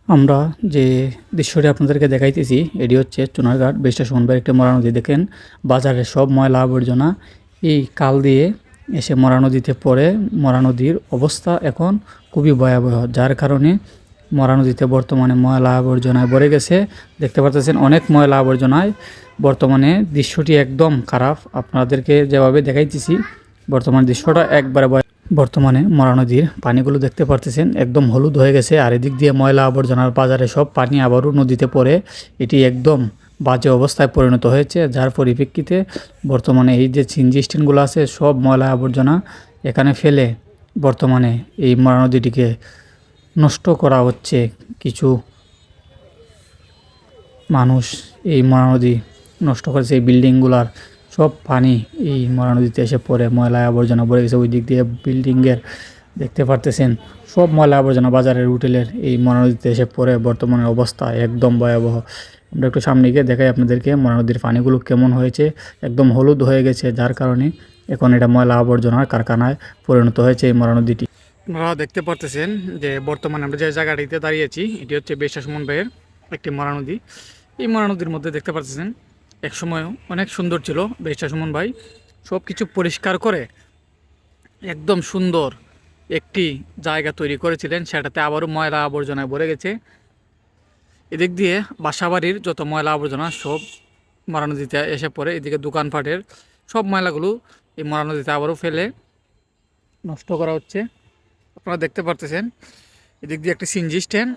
আমরা যে দৃশ্যটি আপনাদেরকে দেখাইতেছি এটি হচ্ছে চুনারঘাট বেস্টা সুমনবাইয়ের একটি মরা নদী। দেখেন বাজারে সব ময়লা আবর্জনা এই কাল দিয়ে এসে মরা নদীতে পড়ে। মরা নদীর অবস্থা এখন খুবই ভয়াবহ, যার কারণে মরা নদীতে বর্তমানে ময়লা আবর্জনায় ভরে গেছে। দেখতে পাচ্ছেন অনেক ময়লা আবর্জনায়। বর্তমানে দৃশ্যটি একদম খারাপ, আপনাদেরকে যেভাবে দেখাইতেছি বর্তমান দৃশ্যটা একবারে বর্তমানে মরা নদীর পানিগুলো দেখতে পারতেছেন একদম হলুদ হয়ে গেছে, আর এদিক দিয়ে ময়লা আবর্জনার বাজারে সব পানি আবারও নদীতে পড়ে এটি একদম বাজে অবস্থায় পরিণত হয়েছে। যার পরিপ্রেক্ষিতে বর্তমানে এই যে সিনজি স্ট্যান্ডগুলো আছে সব ময়লা আবর্জনা এখানে ফেলে বর্তমানে এই মরা নদীটিকে নষ্ট করা হচ্ছে। কিছু মানুষ এই মরা নদী নষ্ট করেছে, এই বিল্ডিংগুলার সব পানি এই মরা নদীতে এসে পড়ে, ময়লা আবর্জনা ভরে গেছে। ওই দিক দিয়ে বিল্ডিংয়ের দেখতে পারতেছেন সব ময়লা আবর্জনা বাজারের হোটেলের এই মরা নদীতে এসে পড়ে। বর্তমানের অবস্থা একদম ভয়াবহ। আমরা একটু সামনে গিয়ে দেখাই আপনাদেরকে মরা নদীর পানিগুলো কেমন হয়েছে, একদম হলুদ হয়ে গেছে, যার কারণে এখন এটা ময়লা আবর্জনার কারখানায় পরিণত হয়েছে এই মরা নদীটি। আপনারা দেখতে পারতেছেন যে বর্তমানে আমরা যে জায়গাটিতে দাঁড়িয়েছি এটি হচ্ছে বেশা সুমনবাইয়ের একটি মরা নদী। এই মরা নদীর মধ্যে দেখতে পাচ্ছেন একসময় অনেক সুন্দর ছিল। বেশা সুমন ভাই সব কিছু পরিষ্কার করে একদম সুন্দর একটি জায়গা তৈরি করেছিলেন, সেটাতে আবারও ময়লা আবর্জনায় ভরে গেছে। এদিক দিয়ে বাসাবাড়ির যত ময়লা আবর্জনা সব মরা নদীতে এসে পড়ে। এদিকে দোকানপাটের সব ময়লাগুলো এই মরা নদীতে আবারও ফেলে নষ্ট করা হচ্ছে। আপনারা দেখতে পারতেছেন এদিক দিয়ে একটি সিনজি স্ট্যান্ড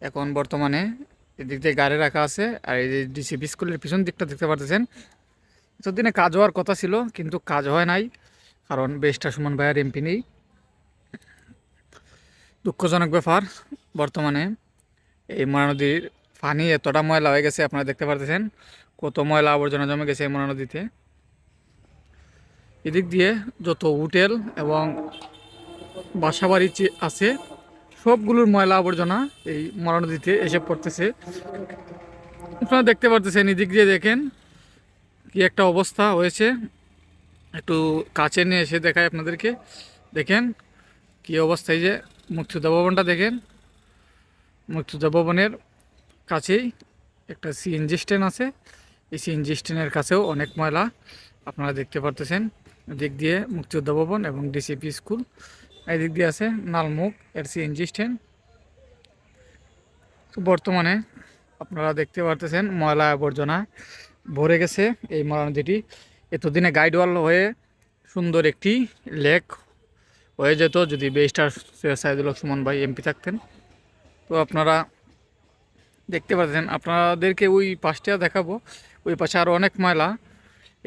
এখন বর্তমানে এদিক দিয়ে গাড়ি রাখা আছে, আর এই যে ডিসিপি স্কুলের পিছন দিকটা দেখতে পারতেছেন এতদিনে কাজ হওয়ার কথা ছিল কিন্তু কাজ হয় নাই, কারণ বেশটা সুমন ভাইয়ের এমপি নেই। দুঃখজনক ব্যাপার। বর্তমানে এই মরা নদীর পানি এতটা ময়লা হয়ে গেছে, আপনারা দেখতে পারতেছেন কত ময়লা আবর্জনা জমে গেছে এই মরা নদীতে। এদিক দিয়ে যত হোটেল এবং বাসাবাড়ি আছে সবগুলোর ময়লা আবর্জনা এই মরা নদীতে এসে পড়তেছে। আপনারা দেখতে পারতেছেন এদিক দিয়ে দেখেন কি একটা অবস্থা হয়েছে। একটু কাছে নিয়ে এসে দেখায় আপনাদেরকে, দেখেন কি অবস্থায়। যে মুক্তিযোদ্ধা ভবনটা দেখেন, মুক্তিযোদ্ধা ভবনের কাছেই একটা সিএনজি স্ট্যান্ড আছে। এই সিএনজি স্ট্যান্ডের কাছেও অনেক ময়লা আপনারা দেখতে পারতেছেন। দিক দিয়ে মুক্তিযোদ্ধা ভবন এবং ডিসিপি স্কুল, এই দিক দিয়ে আছে নালমুখ এর সিএনজি স্ট্যান্ড। তো বর্তমানে আপনারা দেখতে পারতেছেন ময়লা আবর্জনা ভরে গেছে এই মরা নদীটি। এতদিনে গাইডওয়াল হয়ে সুন্দর একটি লেক হয়ে যেত যদি ব্যারিস্টার সৈয়দ সাইদুল হক সুমন ভাই এমপি থাকতেন। তো আপনারা দেখতে পাচ্ছেন, আপনাদেরকে ওই পাশটা দেখাবো, ওই পাশে আরও অনেক ময়লা।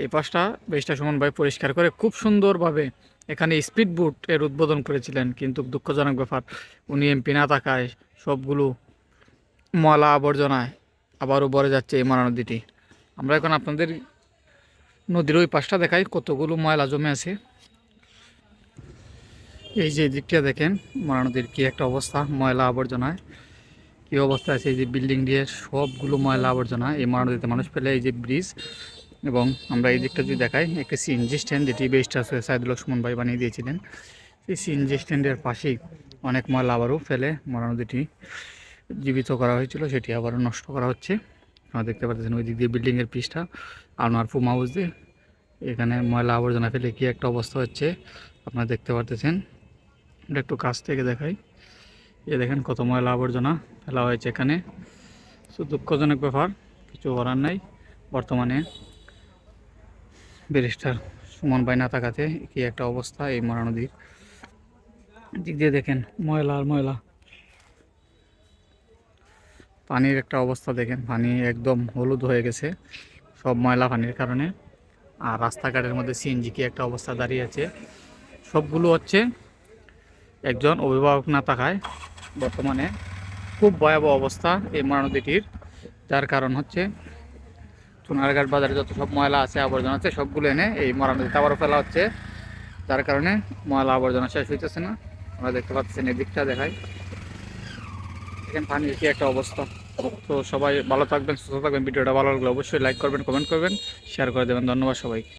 এই পাশটা ব্যারিস্টার সুমন ভাই পরিষ্কার করে খুব সুন্দরভাবে এখানে স্পিড বোট এর উদ্বোধন করেছিলেন, কিন্তু দুঃখজনক ব্যাপার উনি এমপি না থাকায় সবগুলো ময়লা আবর্জনায় আবারও ভরে যাচ্ছে এই মরা নদীটি। আমরা এখন আপনাদের নদীর ওই পাশটা দেখাই কতগুলো ময়লা জমে আছে। এই যে দিকটা দেখেন মরা নদীর কি একটা অবস্থা, ময়লা আবর্জনায় কি অবস্থা আছে। এই যে বিল্ডিং দিয়ে সবগুলো ময়লা আবর্জনা এই মরা নদীতে মানুষ ফেলে। এই যে ব্রিজ, এবং আমরা এই দিকটা যদি দেখাই একটি সিএনজি স্ট্যান্ড যেটি ব্যারিস্টার সৈয়দ সাইদুল হক সুমন ভাই বানিয়ে দিয়েছিলেন। সেই সিএনজি স্ট্যান্ডের পাশেই অনেক ময়লা আবারও ফেলে মরা নদীটি জীবিত করা হয়েছিল, সেটি আবারও নষ্ট করা হচ্ছে। আপনারা দেখতে পাচ্ছেন ওই দিক দিয়ে বিল্ডিংয়ের পিসটা আনোয়ার ফুম হাউস দিয়ে এখানে ময়লা আবর্জনা ফেলে কি একটা অবস্থা হচ্ছে আপনারা দেখতে পারতেছেন। এটা একটু কাছ থেকে দেখাই, এ দেখেন কত ময়লা আবর্জনা ফেলা হয়েছে এখানে। শুধু দুঃখজনক ব্যাপার, কিছু করার নাই। বর্তমানে ব্যারিস্টার সুমন ভাই না থাকাতে কি একটা অবস্থা এই মরা নদীর। দিক দিয়ে দেখেন ময়লা আর ময়লা, পানির একটা অবস্থা দেখেন, পানি একদম হলুদ হয়ে গেছে সব ময়লা পানির কারণে। আর রাস্তাঘাটের মধ্যে সিএনজি কি একটা অবস্থা দাঁড়িয়ে আছে। সবগুলো হচ্ছে একজন অভিভাবক না থাকায় বর্তমানে খুব ভয়াবহ অবস্থা এই মরা নদীটির। যার কারণ হচ্ছে চুনারঘাট বাজারে যত সব ময়লা আছে আবর্জনা আছে সবগুলো এনে এই মরা নদীতে আবারও ফেলা হচ্ছে, যার কারণে ময়লা আবর্জনা শেষ হইতেছে না। আমরা দেখতে পাচ্ছেন এদিকটা দেখাই, এখানে পানির কি একটা অবস্থা। তো সবাই ভালো থাকবেন, সুস্থ থাকবেন। ভিডিওটা ভালো লাগলে অবশ্যই লাইক করবেন, কমেন্ট করবেন, শেয়ার করে দেবেন। ধন্যবাদ সবাইকে।